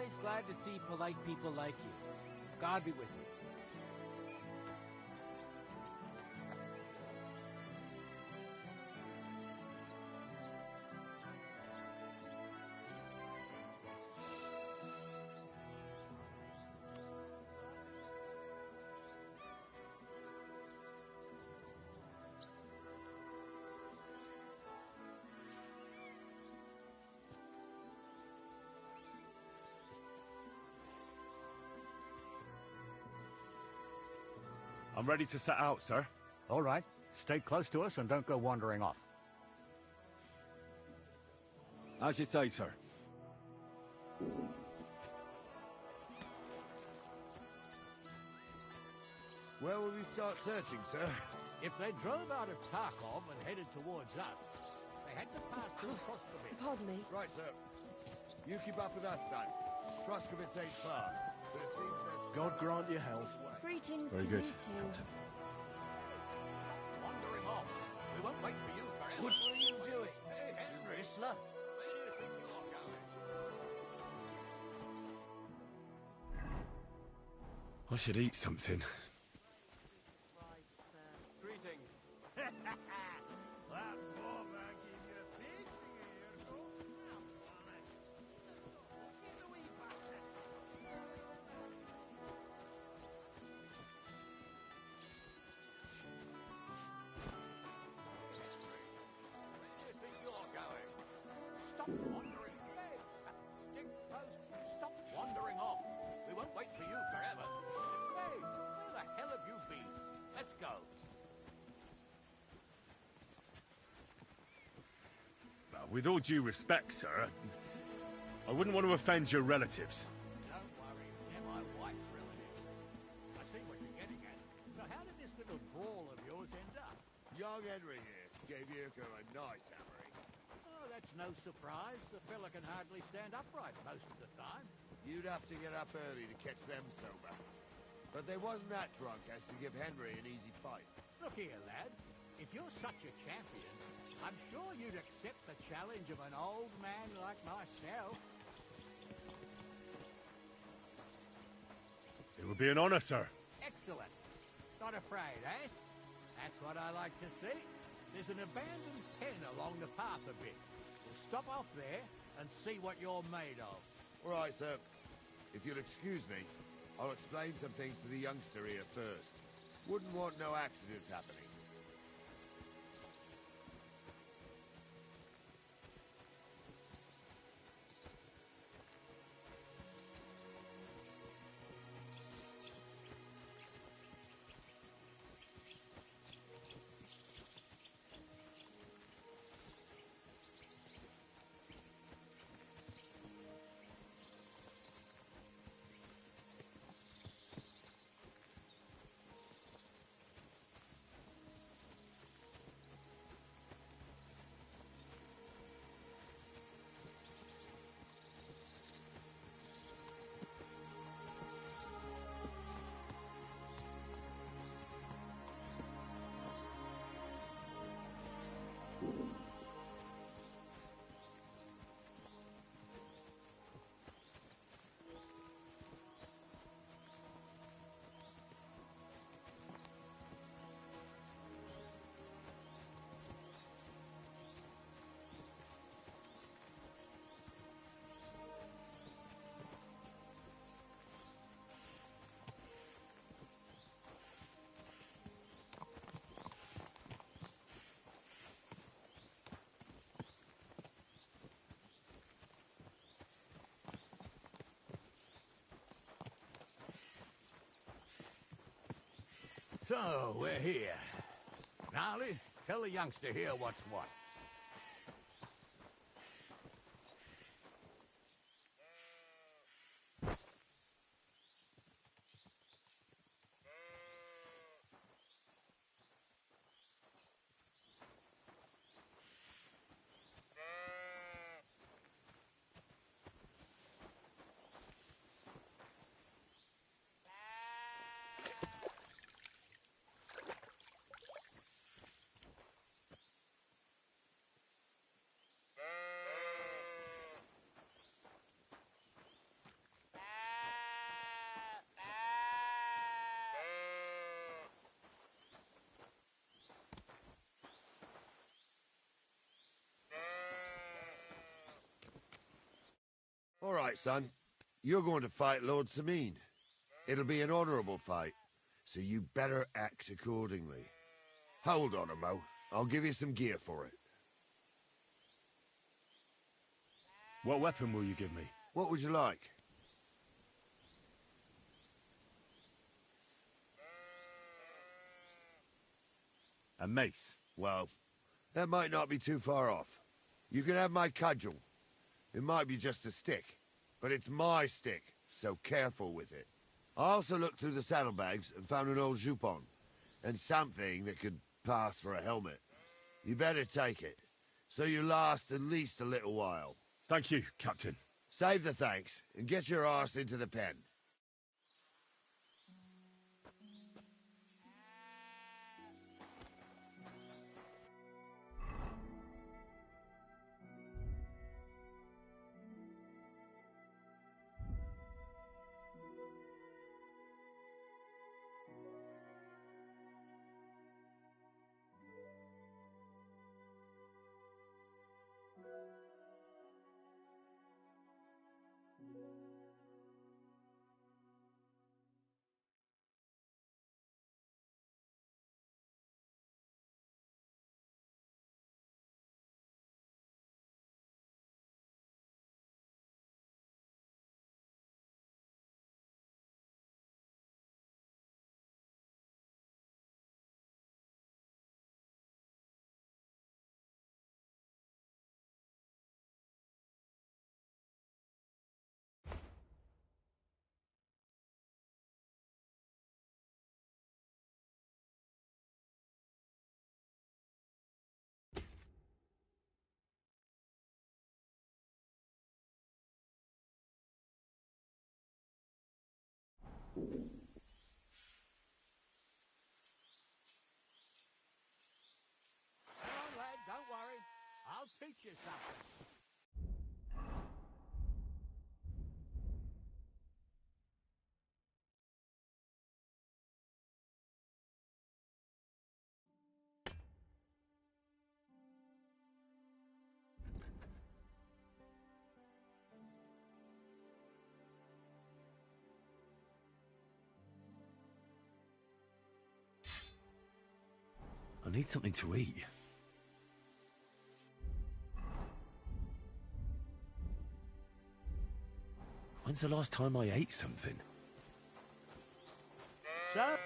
always glad to see polite people like you. God be with you. I'm ready to set out, sir. All right. Stay close to us and don't go wandering off. As you say, sir. Where will we start searching, sir? If they drove out of Tarkov and headed towards us, they had to pass through Proskovitz. Pardon me. Right, sir. You keep up with us, son. Proskovitz ain't far, but it seems there's... God grant you health. Greetings Very to good, you too. Wandering off. We won't wait for you forever. What were you doing? Hey, Henry. Whistler? Where do you think you're going? I should eat something. Greetings. That woman gave you a tasting here, so Where do you think you're going? Stop wandering. Hey, stick post. Stop wandering off. We won't wait for you forever. Hey, where the hell have you been? Let's go. With all due respect, sir, I wouldn't want to offend your relatives. Don't worry, they're my wife's relatives. I see what you're getting at. So how did this little brawl of yours end up? Young Henry here gave Yurko a nice hammering. Oh, that's no surprise. The fella can hardly stand upright most of the time. You'd have to get up early to catch them sober. But they wasn't that drunk as to give Henry an easy fight. Look here, lad. If you're such a champion, I'm sure you'd accept the challenge of an old man like myself. It would be an honor, sir. Excellent. Not afraid, eh? That's what I like to see. There's an abandoned pen along the path a bit. We'll stop off there and see what you're made of. All right, sir. If you'll excuse me, I'll explain some things to the youngster here first. Wouldn't want no accidents happening. So, we're here. Gnarly, tell the youngster here what's what. right, son. You're going to fight Lord Semine. It'll be an honorable fight, so you better act accordingly. Hold on, Mo. I'll give you some gear for it. What weapon will you give me? What would you like? A mace. Well, that might not be too far off. You can have my cudgel. It might be just a stick, but it's my stick, so careful with it. I also looked through the saddlebags and found an old jupon, and something that could pass for a helmet. You better take it, so you last at least a little while. Thank you, Captain. Save the thanks, and get your arse into the pen. Come on, lad, don't worry. I'll teach you something. I need something to eat. When's the last time I ate something? Sir?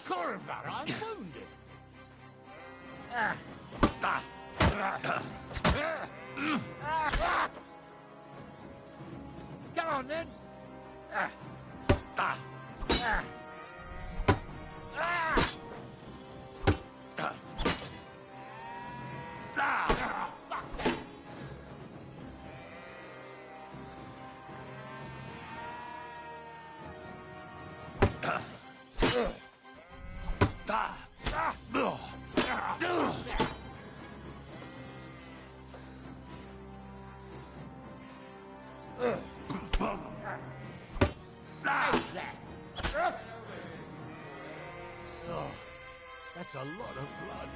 Corva, I'm wounded. Come on, then. That's a lot of blood.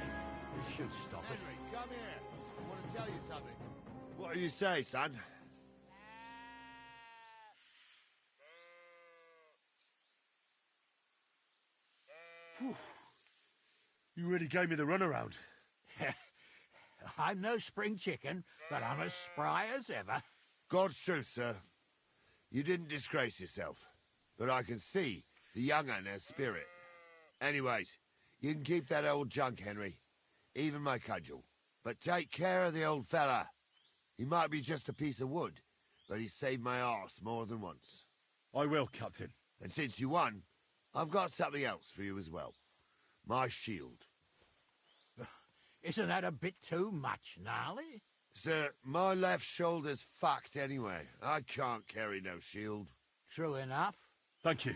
This should stop it. Henry, come here. I want to tell you something. What do you say, son? You really gave me the runaround. I'm no spring chicken, but I'm as spry as ever. God's truth, sir. You didn't disgrace yourself, but I can see the young un has spirit. Anyways, you can keep that old junk, Henry. Even my cudgel. But take care of the old fella. He might be just a piece of wood, but he saved my arse more than once. I will, Captain. And since you won, I've got something else for you as well. My shield. Isn't that a bit too much, Gnarly? Sir, my left shoulder's fucked anyway. I can't carry no shield. True enough. Thank you.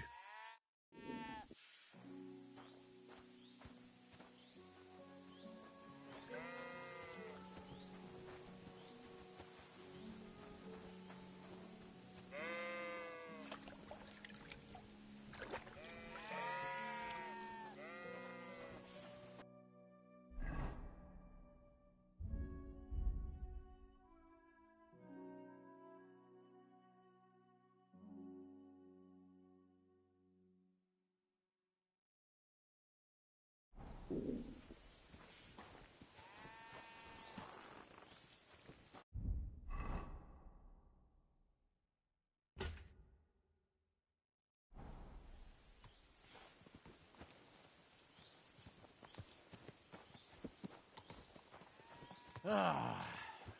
Ah,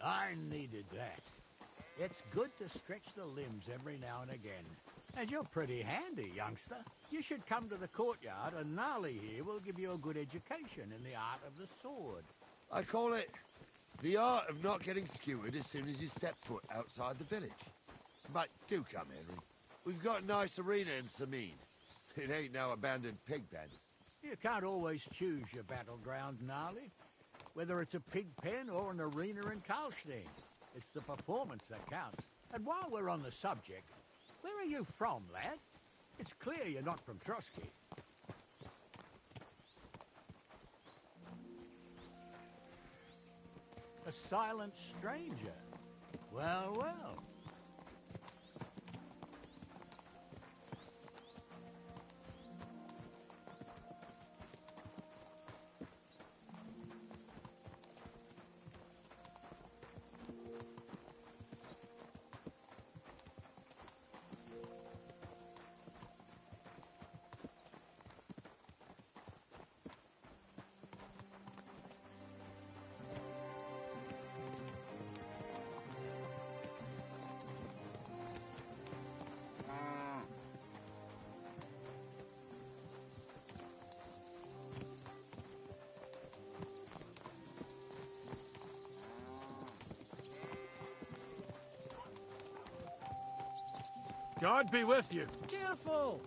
I needed that. It's good to stretch the limbs every now and again. And you're pretty handy, youngster. You should come to the courtyard, and Gnarly here will give you a good education in the art of the sword. I call it the art of not getting skewered as soon as you step foot outside the village. But do come, Henry. We've got a nice arena in Semine. It ain't no abandoned pig pen. You can't always choose your battleground, Gnarly. Whether it's a pig pen or an arena in Karlstein. It's the performance that counts. And while we're on the subject, where are you from, lad? It's clear you're not from Trotsky. A silent stranger. Well, well. God be with you. Careful!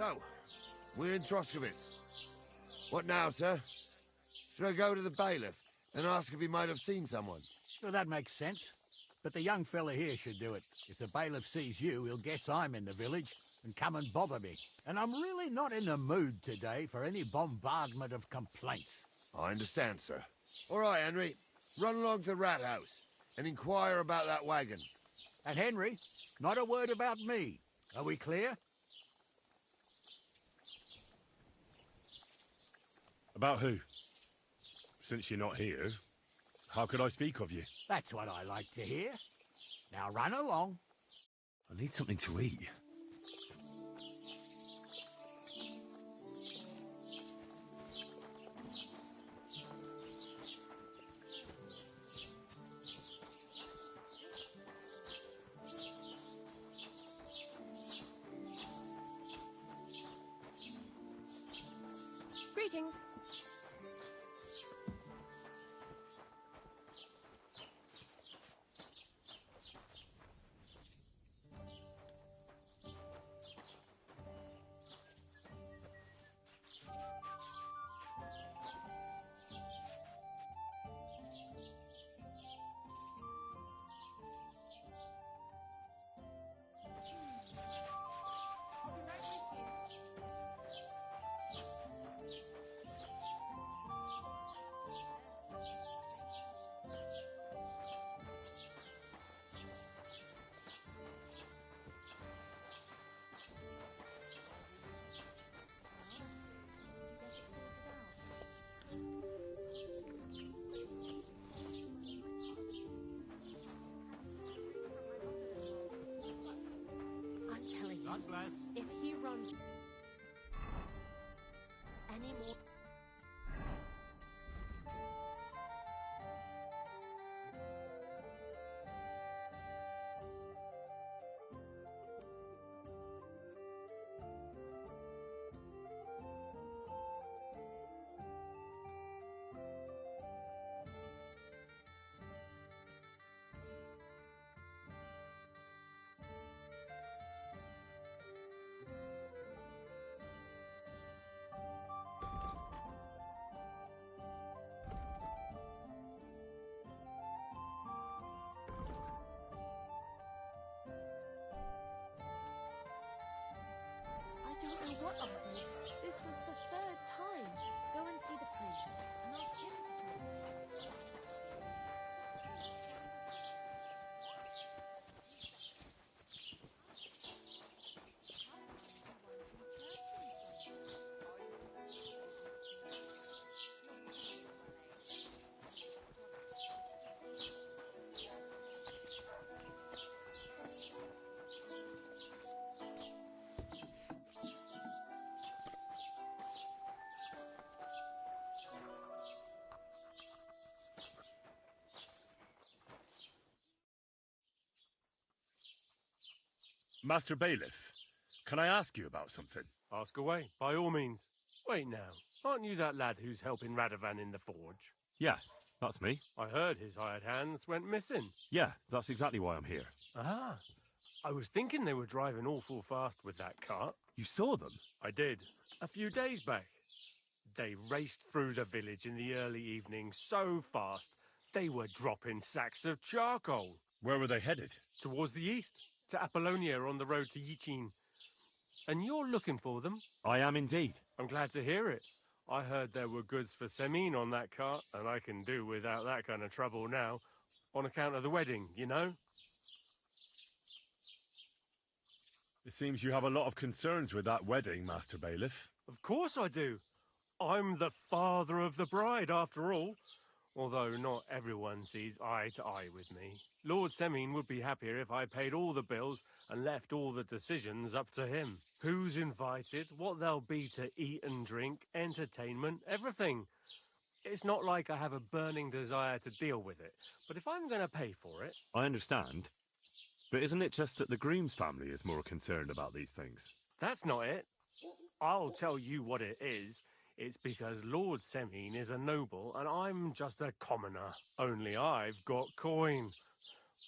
So, we're in Troskowitz. What now, sir? Should I go to the bailiff and ask if he might have seen someone? Well, that makes sense. But the young fella here should do it. If the bailiff sees you, he'll guess I'm in the village and come and bother me. And I'm really not in the mood today for any bombardment of complaints. I understand, sir. All right, Henry. Run along to the rat house and inquire about that wagon. And Henry, not a word about me. Are we clear? About who? Since you're not here, how could I speak of you? That's what I like to hear. Now run along. I need something to eat. Greetings. I'll be right with you. I'm telling you, God bless. if he runs any more... Master Bailiff, can I ask you about something? Ask away, by all means. Wait now, aren't you that lad who's helping Radovan in the forge? Yeah, that's me. I heard his hired hands went missing. Yeah, that's exactly why I'm here. Ah, I was thinking they were driving awful fast with that cart. You saw them? I did, a few days back. They raced through the village in the early evening so fast, they were dropping sacks of charcoal. Where were they headed? Towards the east, to Apollonia on the road to Yichin. And you're looking for them? I am indeed. I'm glad to hear it. I heard there were goods for Semine on that cart, and I can do without that kind of trouble now, on account of the wedding, you know? It seems you have a lot of concerns with that wedding, Master Bailiff. Of course I do. I'm the father of the bride, after all. Although not everyone sees eye to eye with me. Lord Semine would be happier if I paid all the bills and left all the decisions up to him. Who's invited, what there'll be to eat and drink, entertainment, everything. It's not like I have a burning desire to deal with it, but if I'm going to pay for it... I understand. But isn't it just that the groom's family is more concerned about these things? That's not it. I'll tell you what it is. It's because Lord Semine is a noble and I'm just a commoner. Only I've got coin.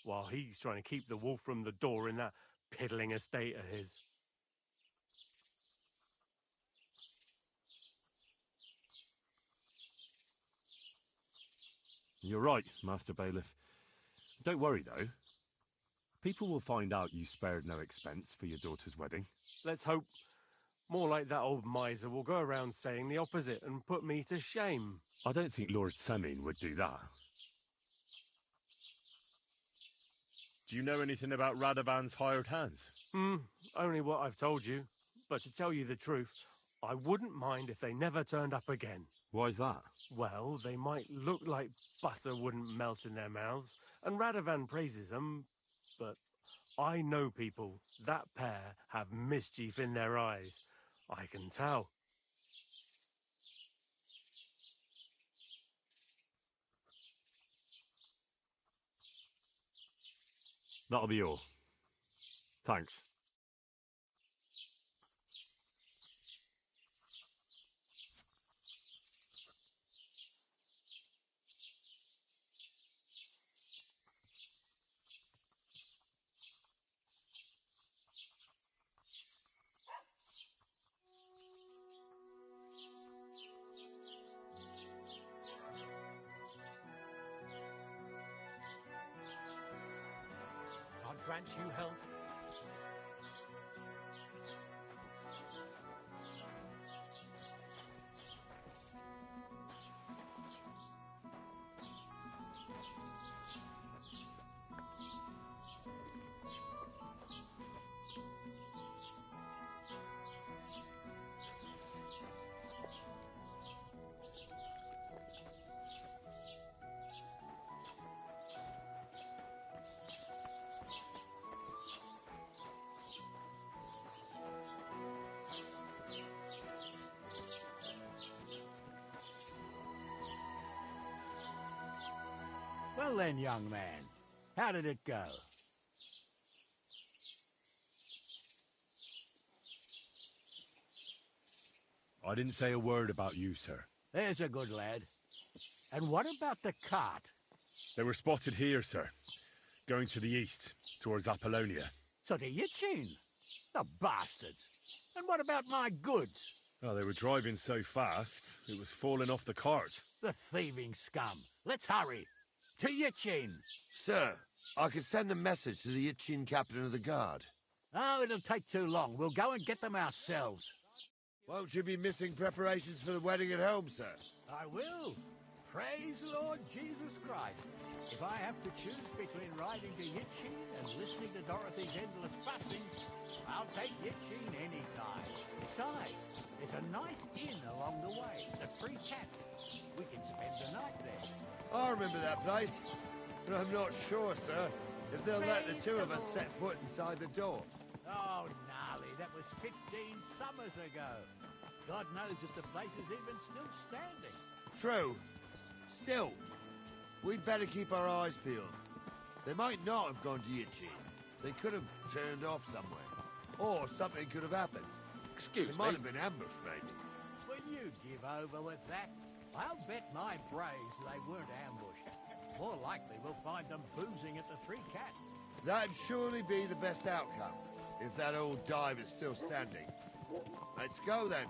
While he's trying to keep the wolf from the door in that piddling estate of his. You're right, Master Bailiff. Don't worry, though. People will find out you spared no expense for your daughter's wedding. Let's hope. More like that old miser will go around saying the opposite and put me to shame. I don't think Lord Semine would do that. Do you know anything about Radovan's hired hands? Only what I've told you. But to tell you the truth, I wouldn't mind if they never turned up again. Why's that? Well, they might look like butter wouldn't melt in their mouths, and Radovan praises them, but I know people. That pair have mischief in their eyes. I can tell. That'll be all. Thanks. God grant you health. Well then, young man, how did it go? I didn't say a word about you, sir. There's a good lad. And what about the cart? They were spotted here, sir. Going to the east, towards Apollonia. So to Yichin? The bastards! And what about my goods? Oh, they were driving so fast, it was falling off the cart. The thieving scum! Let's hurry! To Yichin! Sir, I could send a message to the Yichin captain of the guard. Oh, it'll take too long. We'll go and get them ourselves. Won't you be missing preparations for the wedding at home, sir? I will. Praise Lord Jesus Christ. If I have to choose between riding to Yichin and listening to Dorothy's endless fussing, I'll take Yichin any time. Besides, there's a nice inn along the way, the Three Cats. We can spend the night there. I remember that place, but I'm not sure, sir, if they'll let the two of us set foot inside the door. Oh, gnarly, that was 15 summers ago. God knows if the place is even still standing. True. Still, we'd better keep our eyes peeled. They might not have gone to Yichin. They could have turned off somewhere. Or something could have happened. Excuse It me. might have been ambushed, maybe. Will you give over with that? I'll bet my brains they weren't ambushed. More likely we'll find them boozing at the Three Cats. That'd surely be the best outcome, if that old dive is still standing. Let's go then.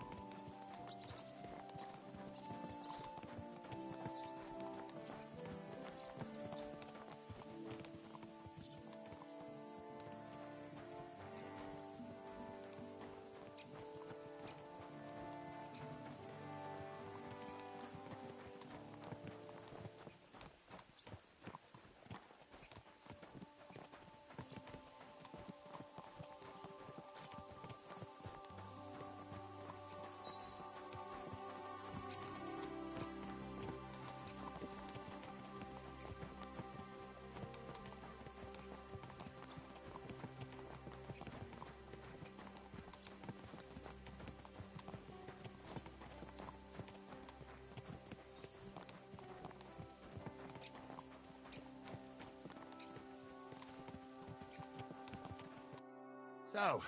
So,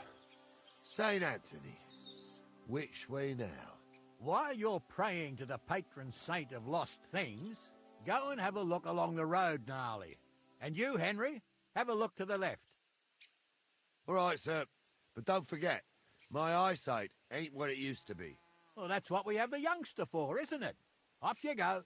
St. Anthony, which way now? While you're praying to the patron saint of lost things, go and have a look along the road, Gnarly. And you, Henry, have a look to the left. All right, sir. But don't forget, my eyesight ain't what it used to be. Well, that's what we have the youngster for, isn't it? Off you go.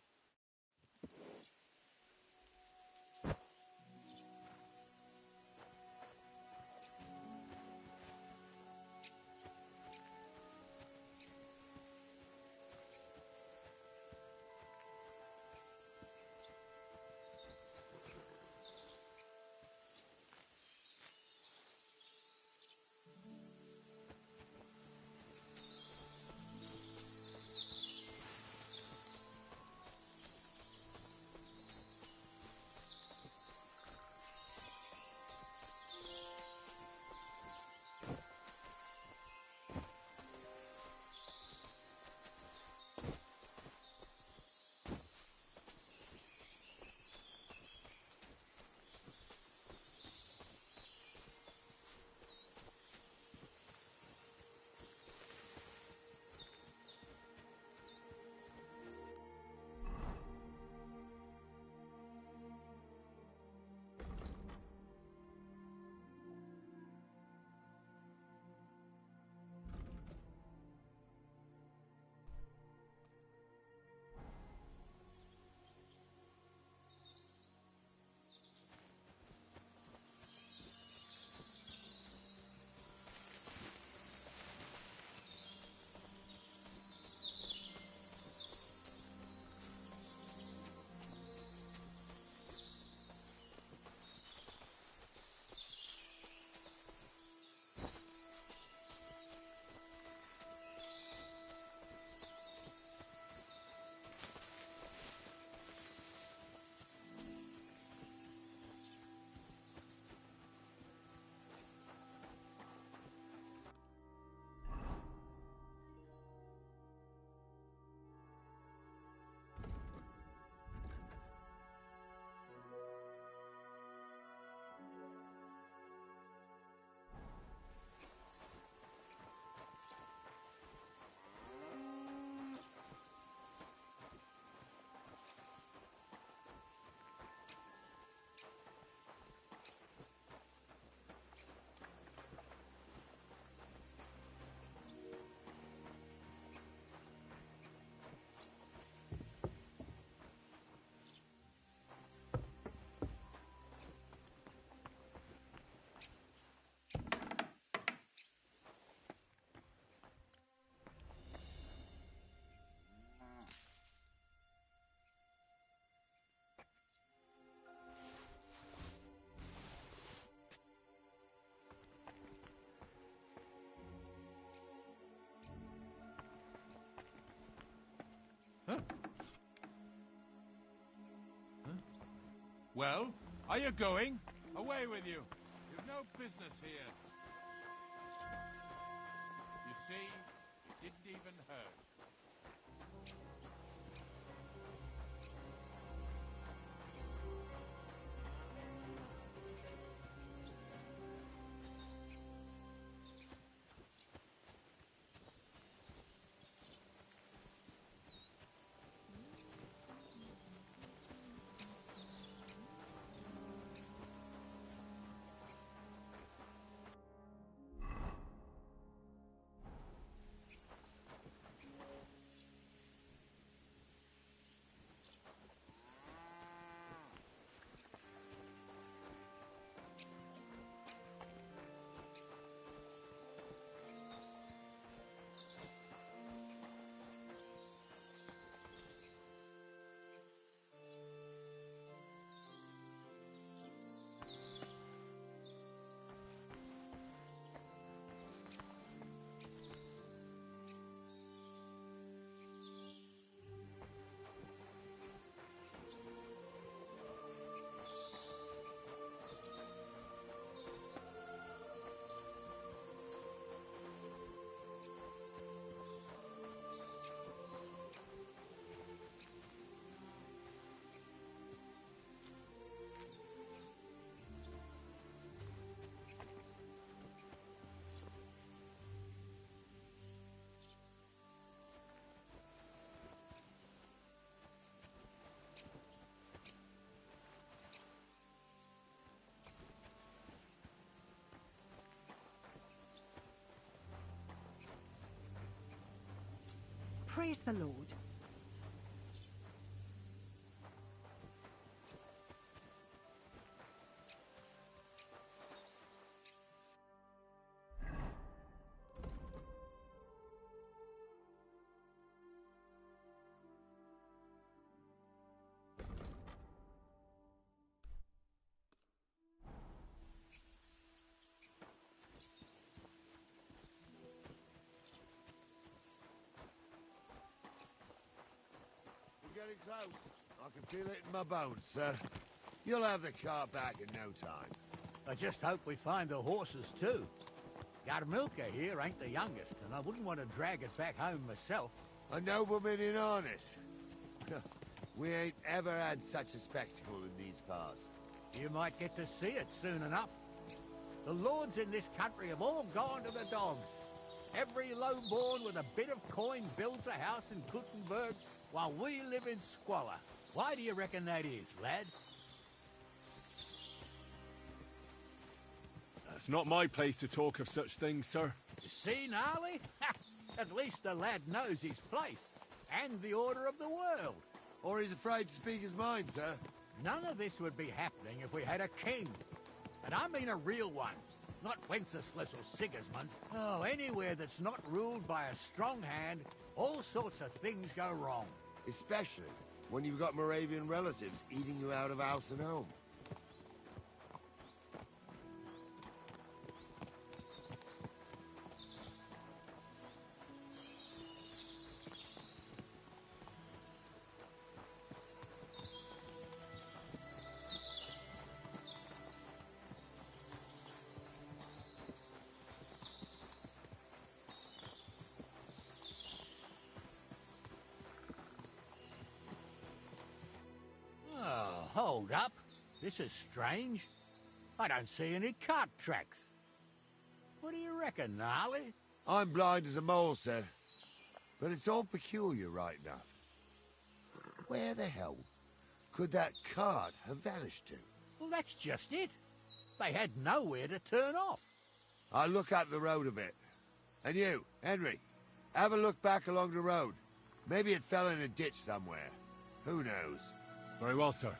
Well, are you going? Away with you. You've no business here. You see, it didn't even hurt. Praise the Lord. We're getting close. I can feel it in my bones, sir. You'll have the car back in no time. I just hope we find the horses too. Our milker here ain't the youngest, and I wouldn't want to drag it back home myself. A nobleman in harness. We ain't ever had such a spectacle in these parts. You might get to see it soon enough. The lords in this country have all gone to the dogs. Every lowborn with a bit of coin builds a house in Gutenberg while we live in squalor. Why do you reckon that is, lad? It's not my place to talk of such things, sir. You see, Gnarly? At least the lad knows his place and the order of the world. Or he's afraid to speak his mind, sir. None of this would be happening if we had a king. And I mean a real one. Not Wenceslas or Sigismund. Oh, anywhere that's not ruled by a strong hand, all sorts of things go wrong. Especially when you've got Moravian relatives eating you out of house and home. Oh, hold up. This is strange. I don't see any cart tracks. What do you reckon, Gnarly? I'm blind as a mole, sir. But it's all peculiar right enough. Where the hell could that cart have vanished to? Well, that's just it. They had nowhere to turn off. I'll look up the road a bit. And you, Henry, have a look back along the road. Maybe it fell in a ditch somewhere. Who knows? Very well, sir.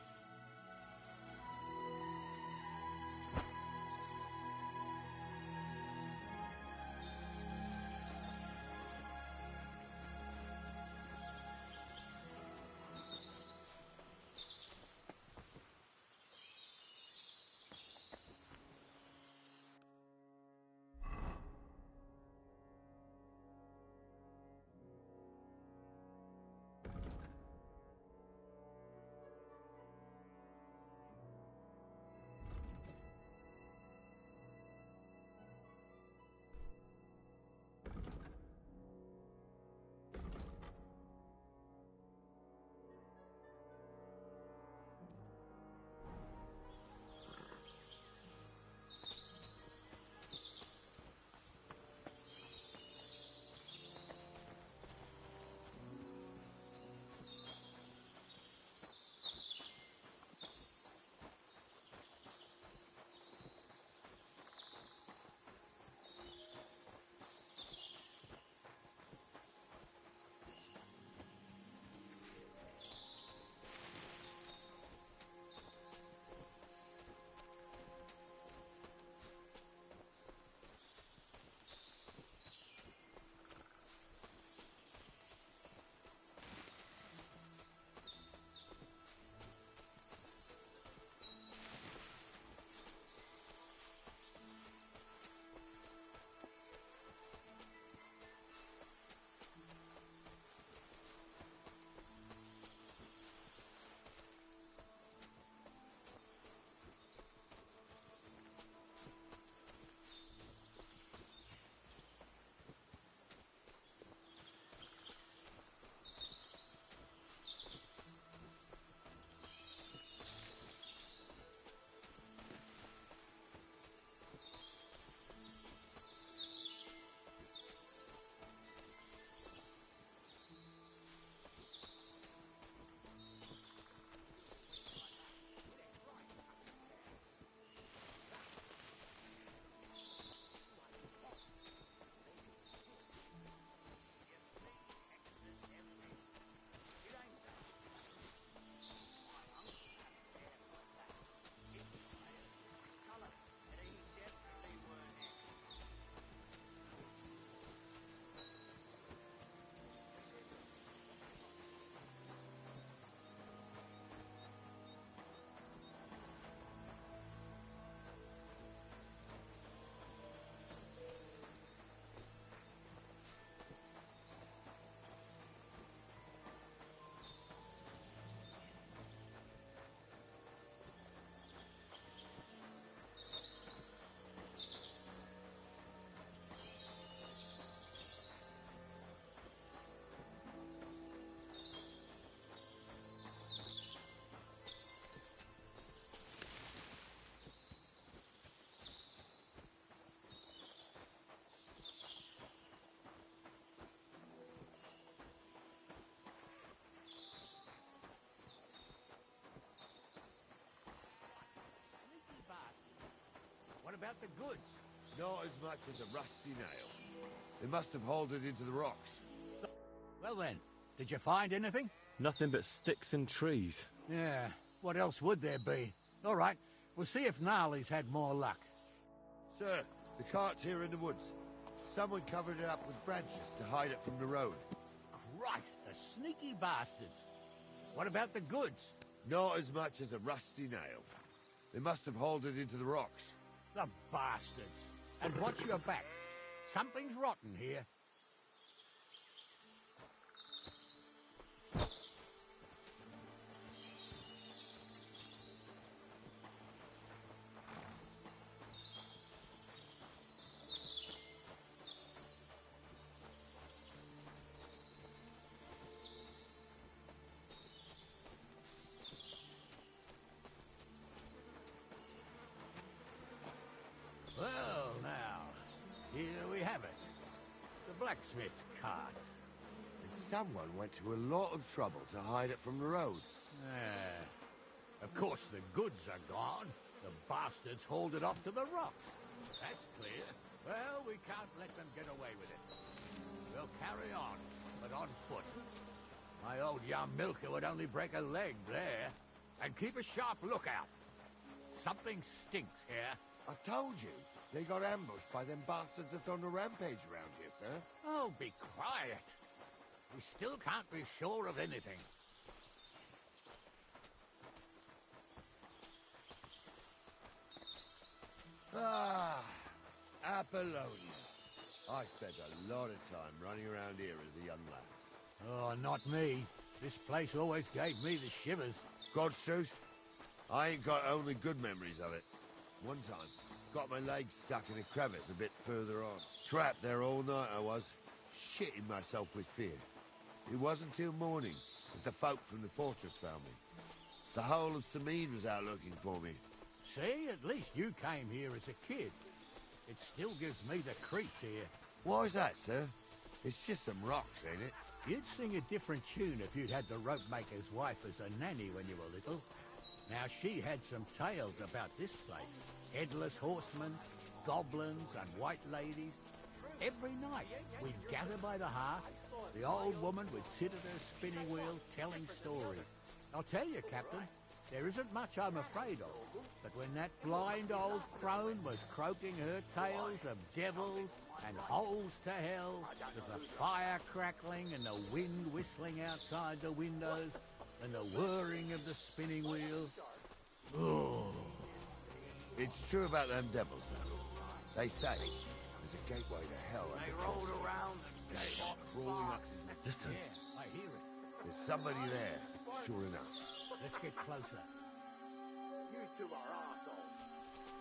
about the goods? Not as much as a rusty nail. They must have hauled it into the rocks. Well then, did you find anything? Nothing but sticks and trees. Yeah, what else would there be? All right, we'll see if Gnarly's had more luck. Sir, the cart's here in the woods. Someone covered it up with branches to hide it from the road. Christ, the sneaky bastards. What about the goods? Not as much as a rusty nail. They must have hauled it into the rocks. The bastards. And watch your backs. Something's rotten here. Well, now, here we have it. The blacksmith's cart. And someone went to a lot of trouble to hide it from the road. Of course, the goods are gone. The bastards hauled it off to the rocks. That's clear. Well, we can't let them get away with it. We'll carry on, but on foot. My old young milker would only break a leg there. And keep a sharp lookout. Something stinks here. I told you, they got ambushed by them bastards that's on the rampage around here, sir. Oh, be quiet. We still can't be sure of anything. Ah, Apollonia. I spent a lot of time running around here as a young lad. Oh, not me. This place always gave me the shivers. God's truth, I ain't got only good memories of it. One time, got my leg stuck in a crevice a bit further on. Trapped there all night I was, shitting myself with fear. It wasn't till morning that the folk from the fortress found me. The whole of Semine was out looking for me. See, at least you came here as a kid. It still gives me the creeps here. Why's that, sir? It's just some rocks, ain't it? You'd sing a different tune if you'd had the rope maker's wife as a nanny when you were little. Now, she had some tales about this place. Headless horsemen, goblins and white ladies. Every night, we'd gather by the hearth. The old woman would sit at her spinning wheel telling stories. I'll tell you, Captain, there isn't much I'm afraid of. But when that blind old crone was croaking her tales of devils and holes to hell, with the fire crackling and the wind whistling outside the windows and the whirring of the spinning wheel. Oh. It's true about them devils, though. They say there's a gateway to hell. They rolled around and gave up. Crawling up. Listen. Yeah, I hear it. There's somebody there, sure enough. Let's get closer. You two are arseholes.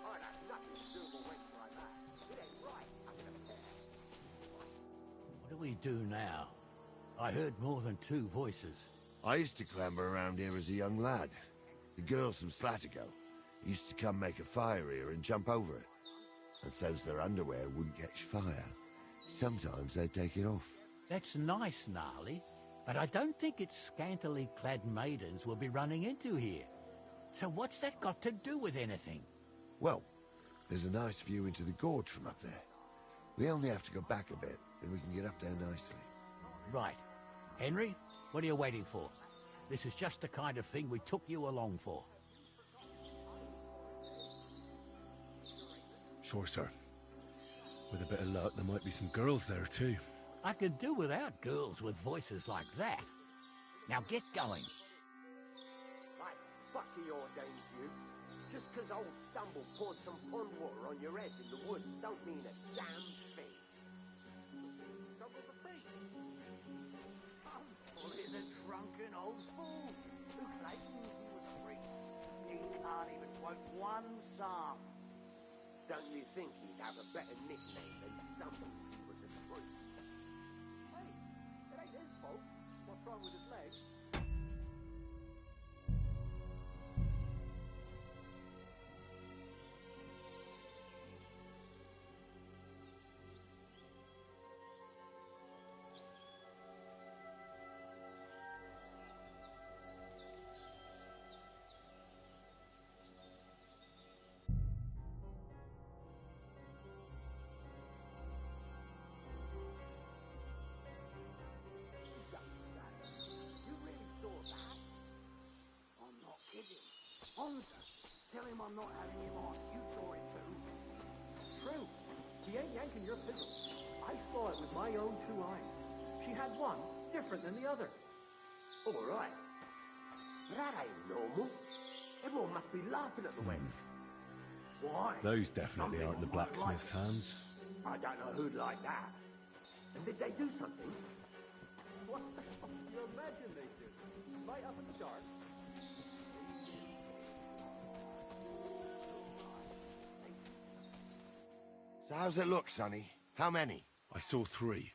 I'd have nothing to do with a wench like that. It ain't right. I can tell. What do we do now? I heard more than two voices. I used to clamber around here as a young lad. The girls from Slatigo used to come make a fire here and jump over it. And so's their underwear wouldn't catch fire. Sometimes they'd take it off. That's nice, Gnarly, but I don't think it's scantily clad maidens we'll be running into here. So what's that got to do with anything? Well, there's a nice view into the gorge from up there. We only have to go back a bit, and we can get up there nicely. Right. Henry, what are you waiting for? This is just the kind of thing we took you along for. Sure, sir. With a bit of luck, there might be some girls there, too. I could do without girls with voices like that. Now get going. Like, fuck your days, you. Just 'cause old Stumble poured some pond water on your head in the woods don't mean a damn thing. Stumble the thief. I'm fully the drunken old fool who claims he was a priest. He can't even quote one psalm. Don't you think he'd have a better nickname than Stumble if he was a priest? Hey, it ain't his fault. What's wrong with his legs? kidding. Honza, tell him I'm not having him on. You saw it too. True. He ain't yanking your fiddle. I saw it with my own 2 eyes. She had one different than the other. All right. But that ain't normal. Everyone must be laughing at the wench. Why? Those definitely Some aren't the people might like blacksmith's it. hands. I don't know who'd like that. And did they do something? What the hell do you imagine they do? Right up in the dark. So how's it look, Sonny? How many? I saw 3.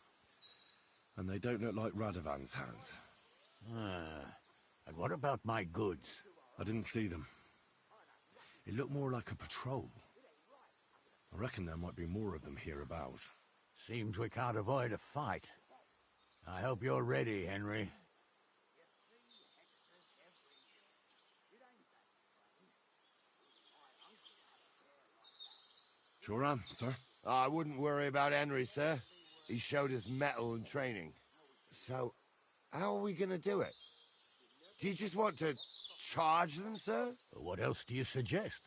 And they don't look like Radovan's hands. And what about my goods? I didn't see them. It looked more like a patrol. I reckon there might be more of them hereabouts. Seems we can't avoid a fight. I hope you're ready, Henry. Sure am, sir. I wouldn't worry about Henry, sir. He showed us mettle and training. So, how are we gonna do it? Do you just want to charge them, sir? What else do you suggest?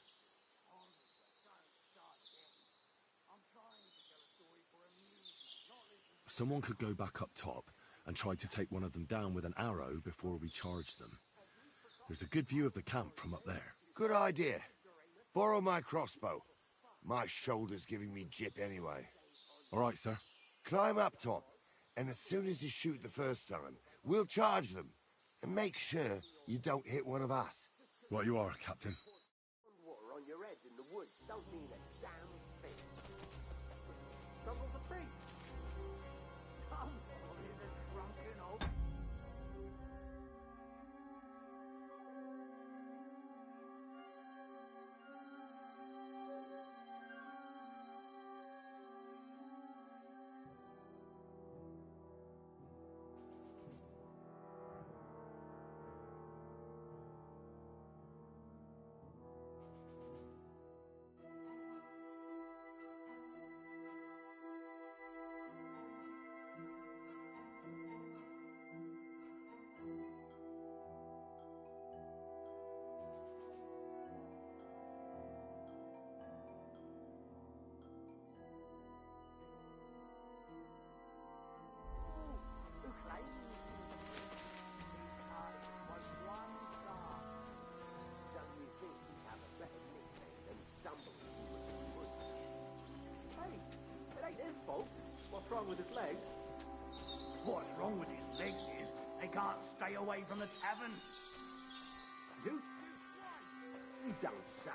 Someone could go back up top and try to take one of them down with an arrow before we charge them. There's a good view of the camp from up there. Good idea. Borrow my crossbow. My shoulder's giving me jip anyway. All right, sir. Climb up top, and as soon as you shoot the first time, we'll charge them. And make sure you don't hit one of us. Right you are, Captain. Water on your head in the woods don't mean a damn thing. Struggles are free. Come on, in the drunken old... What's wrong with his legs? What's wrong with his legs is they can't stay away from the tavern. You don't say.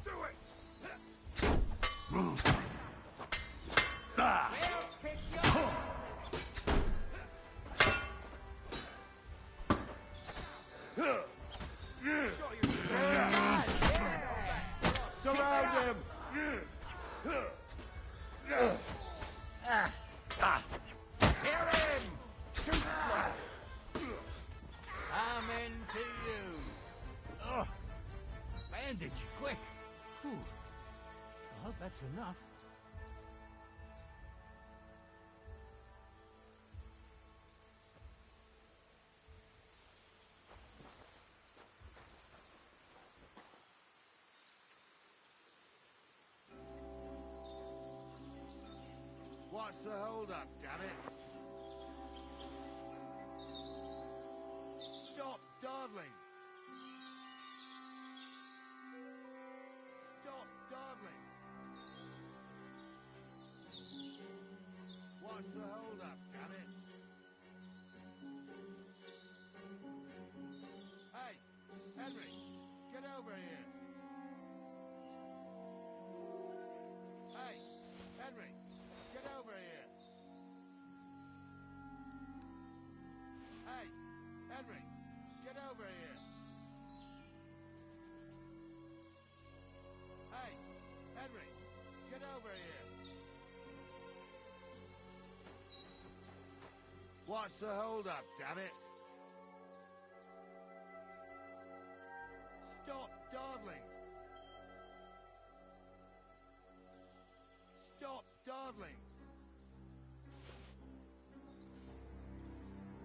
Do it! Ah! Surround him! Hear him! Shoot Amen to you. Oh, bandage, quick. Whew. I hope that's enough. What's the hold-up, damn it? Stop dawdling! Stop dawdling! What's the hold-up, damn it? Hey, Henry, get over here! Hey, Henry! Get over here! Hey, Henry, get over here! Hey, Henry, get over here! What's the hold-up, damn it? Stop dawdling! Stop dawdling!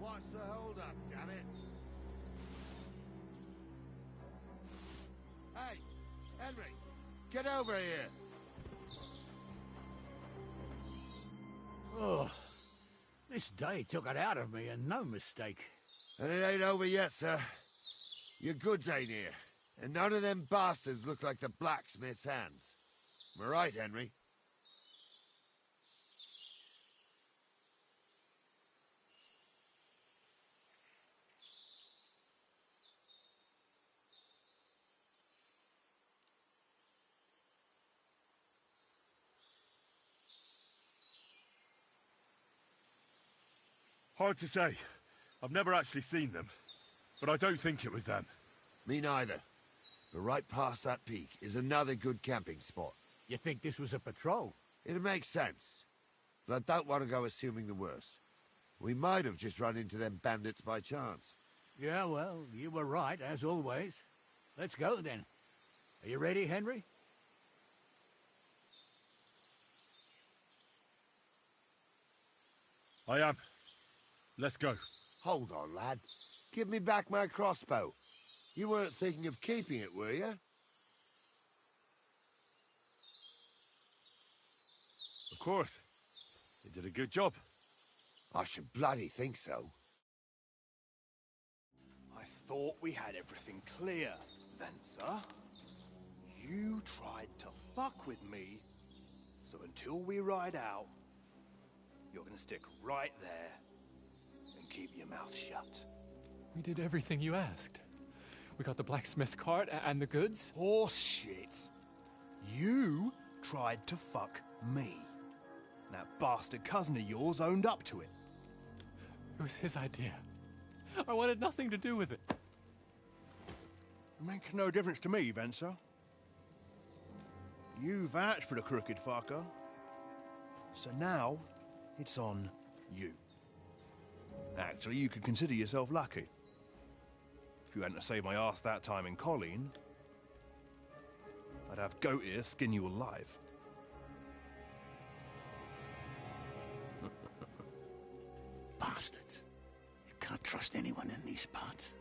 What's the hold-up, damn it? Hey, Henry, get over here. Oh, this day took it out of me, and no mistake. And it ain't over yet, sir. Your goods ain't here, and none of them bastards look like the blacksmith's hands. Am I right, Henry? Hard to say. I've never actually seen them, but I don't think it was them. Me neither. But right past that peak is another good camping spot. You think this was a patrol? It makes sense. But I don't want to go assuming the worst. We might have just run into them bandits by chance. Yeah, well, you were right, as always. Let's go, then. Are you ready, Henry? I am. Let's go. Hold on, lad. Give me back my crossbow. You weren't thinking of keeping it, were you? Of course. You did a good job. I should bloody think so. I thought we had everything clear, Venser. You tried to fuck with me, so until we ride out, you're gonna stick right there and keep your mouth shut. We did everything you asked. We got the blacksmith cart and the goods. Horse shit. You tried to fuck me. That bastard cousin of yours owned up to it. It was his idea. I wanted nothing to do with it. It makes no difference to me, Venser. You vouched for the crooked fucker. So now, it's on you. Actually, you could consider yourself lucky. If you hadn't saved my ass that time in Colleen, I'd have goat ear skin you alive. Bastards. You can't trust anyone in these parts.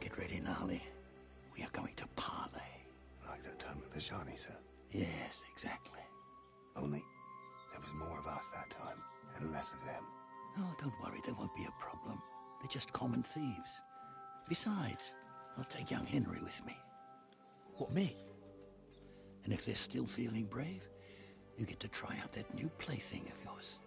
Get ready, Gnarly. We are going to parley. Like that time at the Shani, sir? Yes, exactly. Only there was more of us that time, and less of them. Oh, don't worry, there won't be a problem. They're just common thieves. Besides, I'll take young Henry with me. What, me? And if they're still feeling brave, you get to try out that new plaything of yours.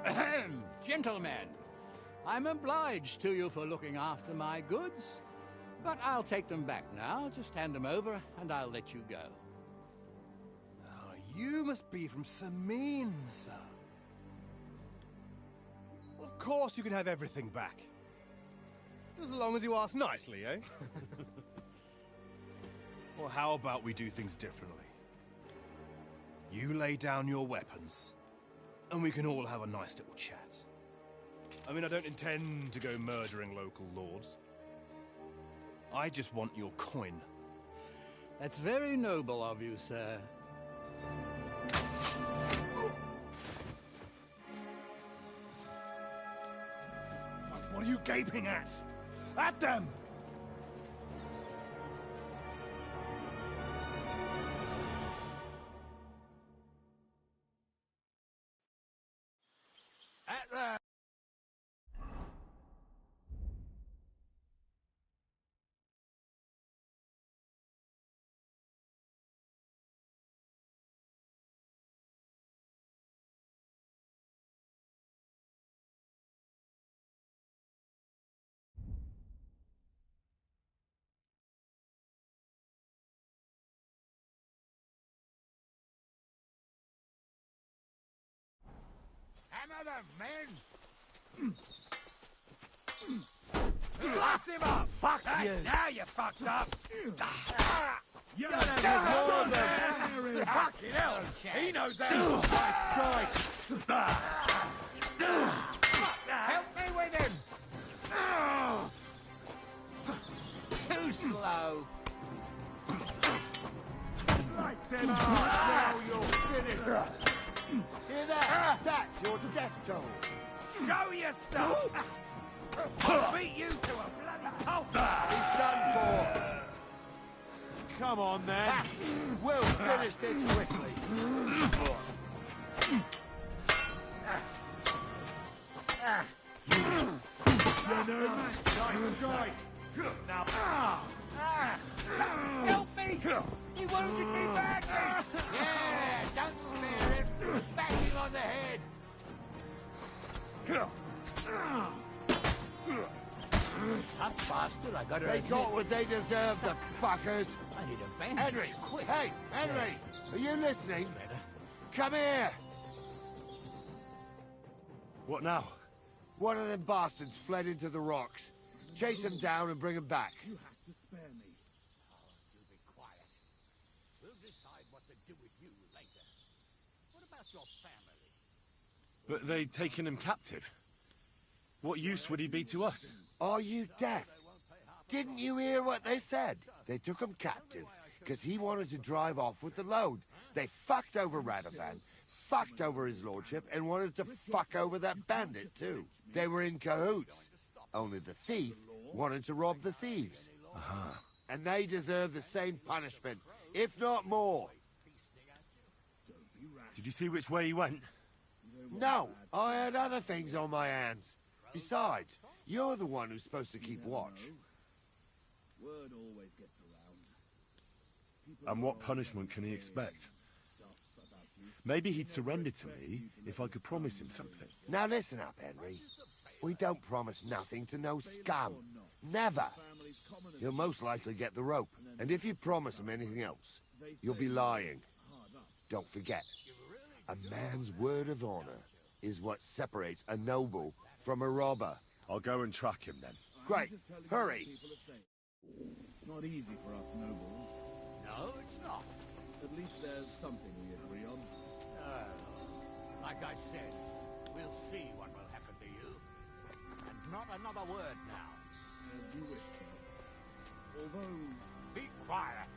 Ahem, gentlemen, I'm obliged to you for looking after my goods, but I'll take them back now. Just hand them over, and I'll let you go. Oh, you must be from Semine, sir. Well, of course you can have everything back. Just as long as you ask nicely, eh? Well, how about we do things differently? You lay down your weapons, and we can all have a nice little chat. I mean, I don't intend to go murdering local lords. I just want your coin. That's very noble of you, sir. What are you gaping at? At them! At the... Hammer them, men! Blast him up! Fuck you! Now you're fucked up! Yeah, Fucking hell! He knows how! Help me with him! Too slow. Then now you're finished. Hear that? That's your death toll. Show your stuff! I'll beat you to a bloody pulp! He's done for. Come on, then. We'll finish this quickly. Nice strike. Now. Help me! You wounded me badly! Yeah, don't spare him! Bang him on the head! Tough bastard, I gotta They admit. got what they deserve, the fuckers. I need a bandage. Henry, quick. Hey, Henry, are you listening? Come here. What now? One of them bastards fled into the rocks. Chase him down and bring him back. You have to spare me. You be quiet. We'll decide what to do with you later. What about your family? But they'd taken him captive. What use would he be to us? Are you deaf? Didn't you hear what they said? They took him captive because he wanted to drive off with the load. They fucked over Radovan, fucked over his lordship, and wanted to fuck over that bandit too. They were in cahoots. Only the thief wanted to rob the thieves. And they deserve the same punishment, if not more. Did you see which way he went? No, I had other things on my hands. Besides, you're the one who's supposed to keep watch. Word always gets around. And what punishment can he expect? Maybe he'd surrender to me if I could promise him something. Now listen up, Henry. We don't promise nothing to no scum. Never. He'll most likely get the rope. And if you promise him anything else, you'll be lying. Don't forget, a man's word of honor is what separates a noble from a robber. I'll go and track him then. Great. Hurry. It's not easy for us nobles. No, it's not. At least there's something we agree on. Like I said, we'll see what will happen to you. And not another word now. As you wish, sir. Although... Be quiet.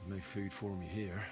No food for me here.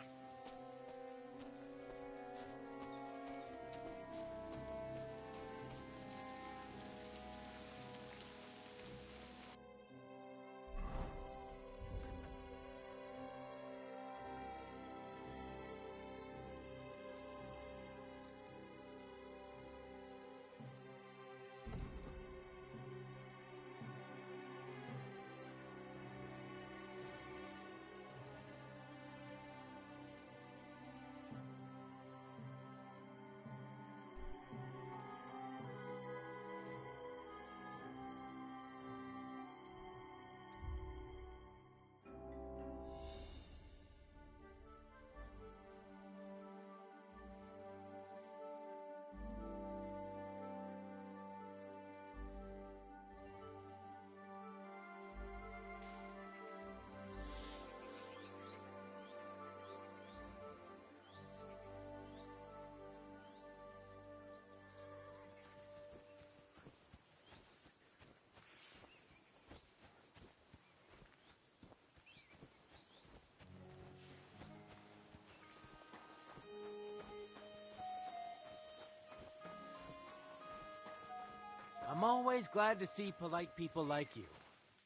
always glad to see polite people like you.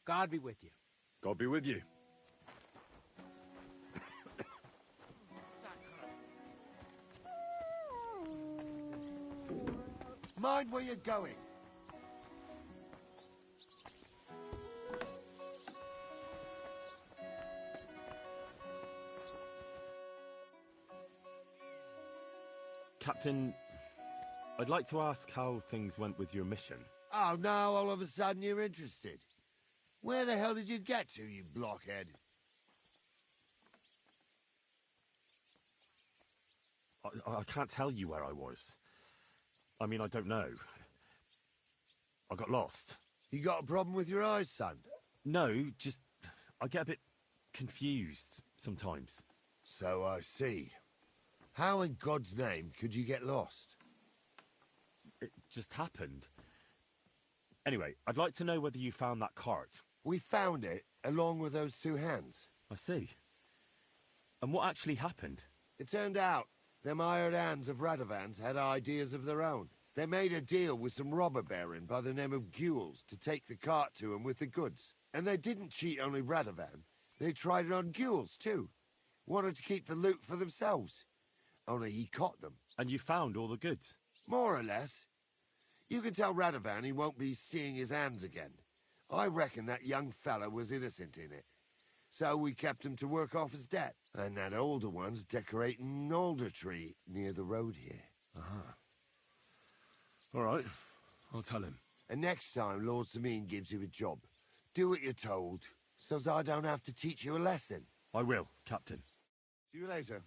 God be with you. God be with you. Mind where you're going. Captain, I'd like to ask how things went with your mission. Oh, now all of a sudden you're interested. Where the hell did you get to, you blockhead? I can't tell you where I was. I mean, I don't know. I got lost. You got a problem with your eyes, son? No, just... I get a bit confused sometimes. So I see. How in God's name could you get lost? It just happened. Anyway, I'd like to know whether you found that cart. We found it, along with those two hands. I see. And what actually happened? It turned out them hired hands of Radovans had ideas of their own. They made a deal with some robber baron by the name of Gules to take the cart to him with the goods. And they didn't cheat only Radovan. They tried it on Gules, too. Wanted to keep the loot for themselves. Only he caught them. And you found all the goods? More or less. You can tell Radovan he won't be seeing his hands again. I reckon that young fella was innocent in it. So we kept him to work off his debt. And that older one's decorating an alder tree near the road here. All right, I'll tell him. And next time Lord Semine gives you a job, do what you're told, so I don't have to teach you a lesson. I will, Captain. See you later.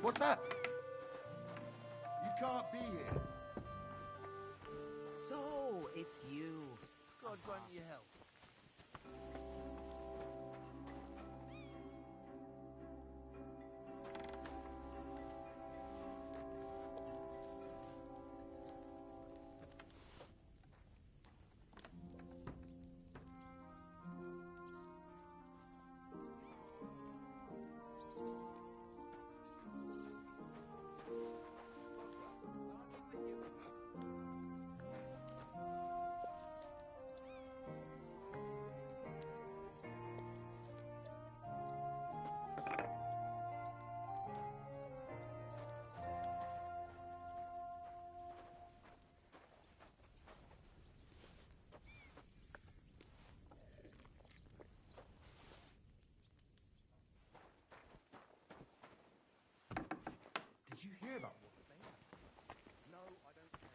What's that? You can't be here. So, it's you. God grant you health. Did you hear about what? No, I don't care.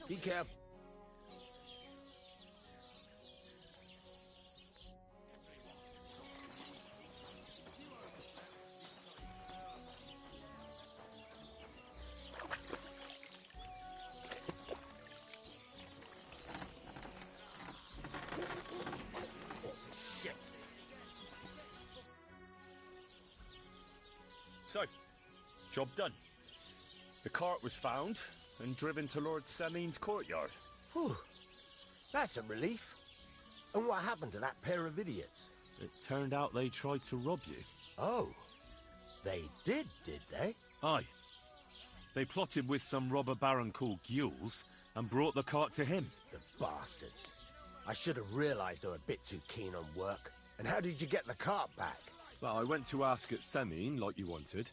Be careful. So, job done. The cart was found and driven to Lord Semine's courtyard. Whew. That's a relief. And what happened to that pair of idiots? It turned out they tried to rob you. Oh. They did they? Aye. They plotted with some robber baron called Gules and brought the cart to him. The bastards. I should have realized they were a bit too keen on work. And how did you get the cart back? Well, I went to ask at Semine, like you wanted.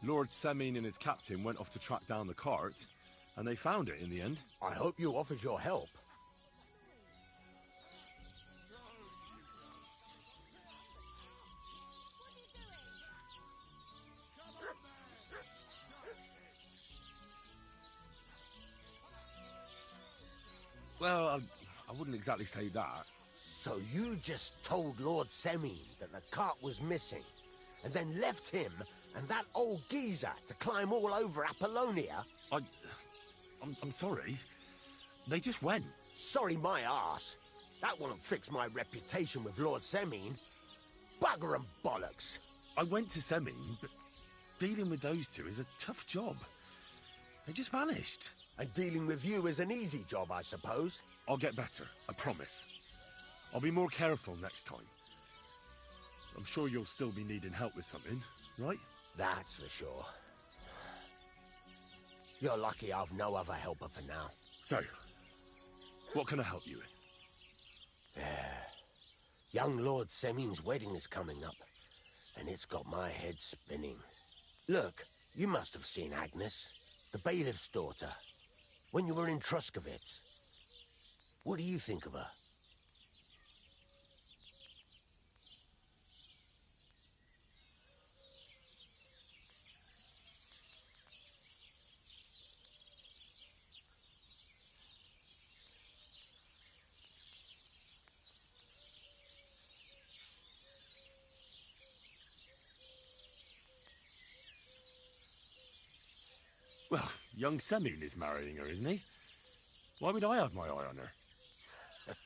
Lord Semine and his captain went off to track down the cart, and they found it in the end. I hope you offered your help. Well, I wouldn't exactly say that. So you just told Lord Semine that the cart was missing, and then left him and that old geezer to climb all over Apollonia? I'm sorry. They just went. Sorry my arse. That won't fix my reputation with Lord Semine. Bugger and bollocks. I went to Semine, but dealing with those two is a tough job. They just vanished. And dealing with you is an easy job, I suppose? I'll get better, I promise. I'll be more careful next time. I'm sure you'll still be needing help with something, right? That's for sure. You're lucky I've no other helper for now. So, what can I help you with? Young Lord Semine's wedding is coming up, and it's got my head spinning. Look, you must have seen Agnes, the bailiff's daughter, when you were in Truscovitz. What do you think of her? Well, young Semine is marrying her, isn't he? Why would I have my eye on her?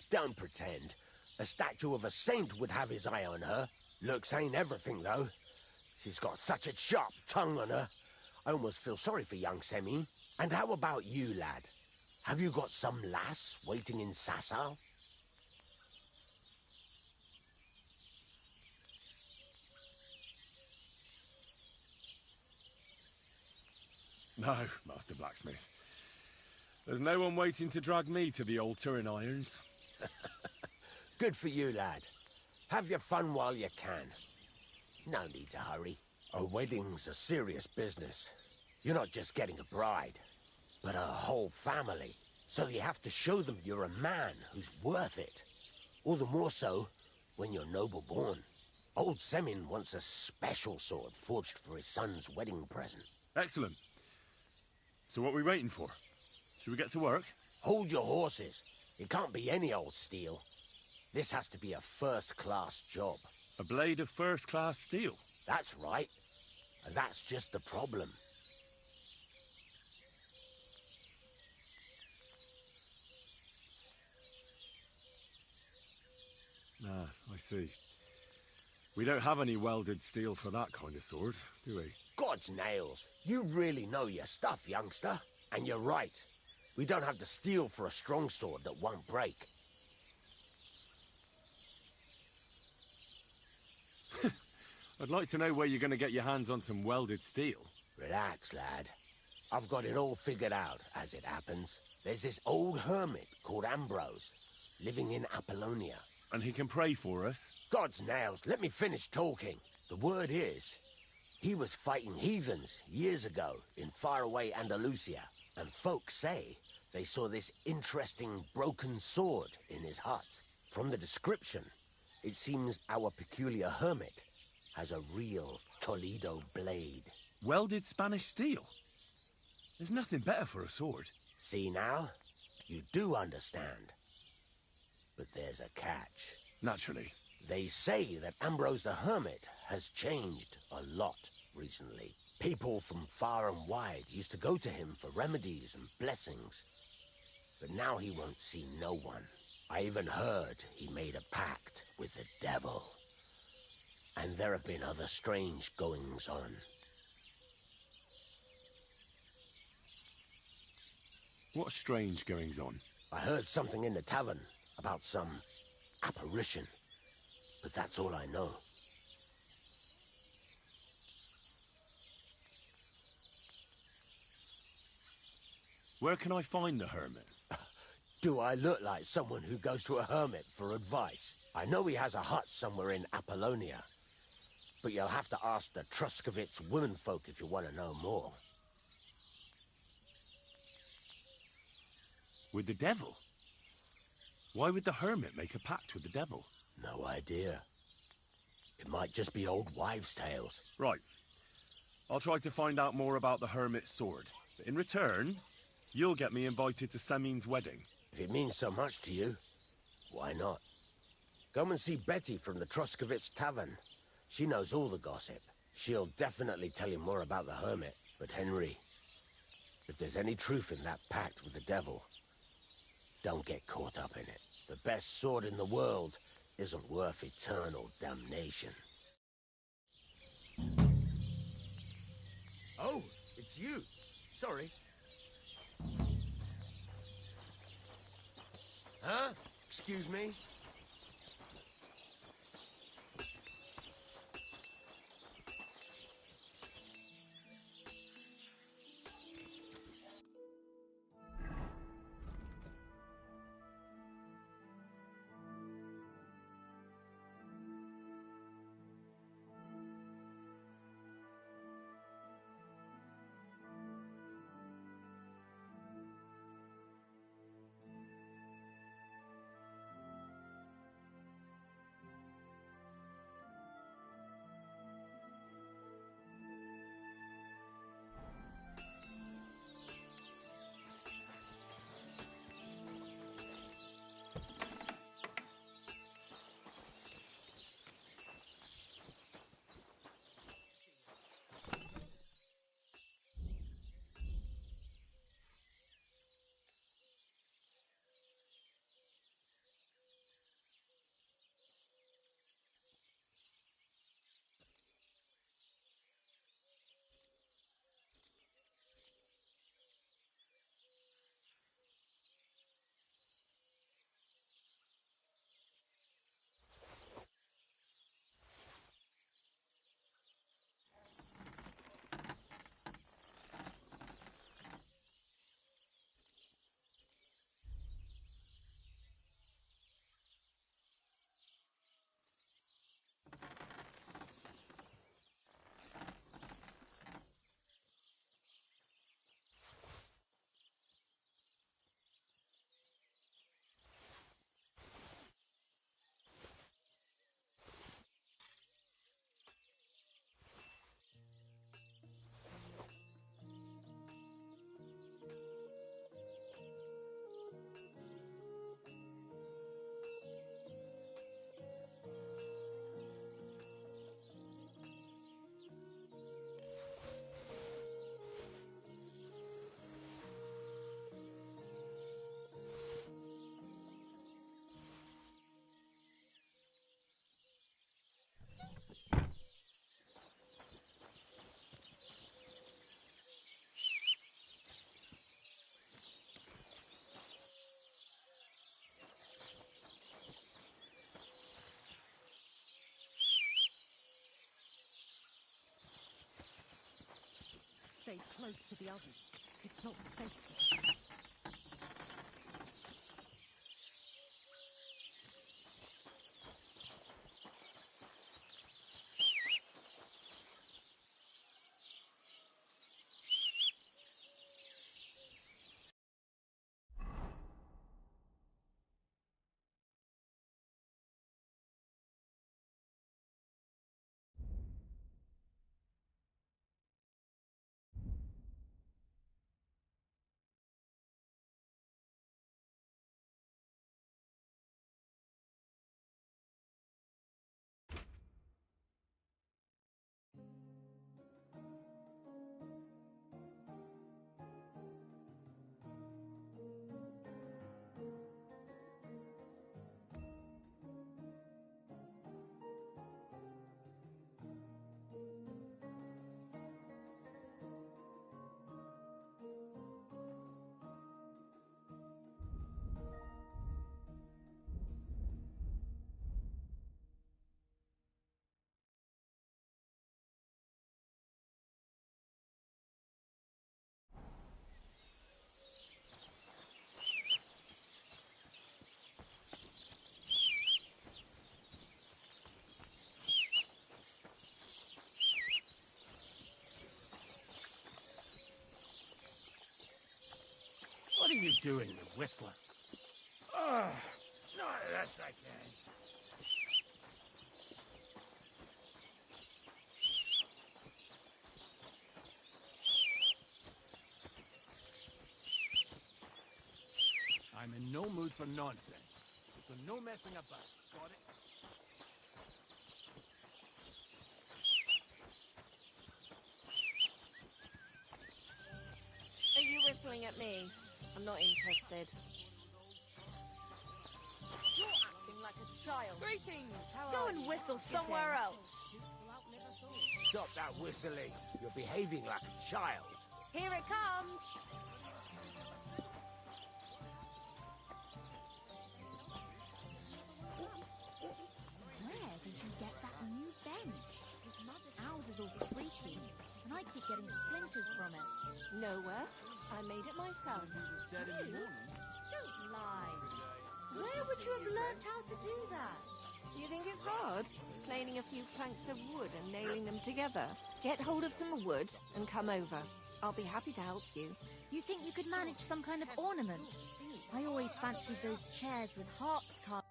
Don't pretend. A statue of a saint would have his eye on her. Looks ain't everything, though. She's got such a sharp tongue on her. I almost feel sorry for young Semine. And how about you, lad? Have you got some lass waiting in Sasau? No, Master Blacksmith. There's no one waiting to drag me to the altar in irons. Good for you, lad. Have your fun while you can. No need to hurry. A wedding's a serious business. You're not just getting a bride, but a whole family. So you have to show them you're a man who's worth it. All the more so when you're noble born. Old Semine wants a special sword forged for his son's wedding present. Excellent. So what are we waiting for? Should we get to work? Hold your horses. It can't be any old steel. This has to be a first-class job. A blade of first-class steel? That's right. And that's just the problem. Ah, I see. We don't have any welded steel for that kind of sword, do we? God's nails. You really know your stuff, youngster. And you're right. We don't have the steel for a strong sword that won't break. I'd like to know where you're going to get your hands on some welded steel. Relax, lad. I've got it all figured out, as it happens. There's this old hermit called Ambrose, living in Apollonia. And he can pray for us? God's nails, let me finish talking. The word is, he was fighting heathens years ago in faraway Andalusia, and folks say they saw this interesting broken sword in his hut. From the description, it seems our peculiar hermit has a real Toledo blade. Welded Spanish steel? There's nothing better for a sword. See now? You do understand. But there's a catch. Naturally. They say that Ambrose the Hermit has changed a lot recently. People from far and wide used to go to him for remedies and blessings. But now he won't see no one. I even heard he made a pact with the devil. And there have been other strange goings-on. What strange goings-on? I heard something in the tavern about some apparition, but that's all I know. Where can I find the hermit? Do I look like someone who goes to a hermit for advice? I know he has a hut somewhere in Apollonia, but you'll have to ask the Truscovitz womenfolk if you want to know more. With the devil? Why would the hermit make a pact with the devil? No idea. It might just be old wives' tales. Right. I'll try to find out more about the hermit's sword. But in return, you'll get me invited to Semine's wedding. If it means so much to you, why not? Come and see Betty from the Truscovitz Tavern. She knows all the gossip. She'll definitely tell you more about the hermit. But Henry, if there's any truth in that pact with the devil, don't get caught up in it. The best sword in the world isn't worth eternal damnation. Oh, it's you. Sorry. Huh? Excuse me? Stay close to the others. It's not safe. What are you doing, you whistler? Not unless I can. I'm in no mood for nonsense, so no messing about. Got it? Are you whistling at me? I'm not interested. You're acting like a child. Greetings, how Go are and you? whistle Good somewhere day. else. Stop that whistling. You're behaving like a child. Here it comes. Where did you get that new bench? Ours is all creaky, and I keep getting splinters from it. Nowhere. I made it myself. You? Don't lie. Where would you have learnt how to do that? You think it's hard? Planing a few planks of wood and nailing them together? Get hold of some wood and come over. I'll be happy to help you. You think you could manage some kind of ornament? I always fancied those chairs with hearts carved.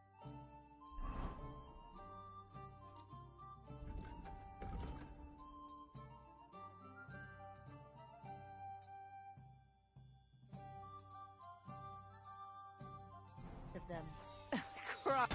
Of them. Crap.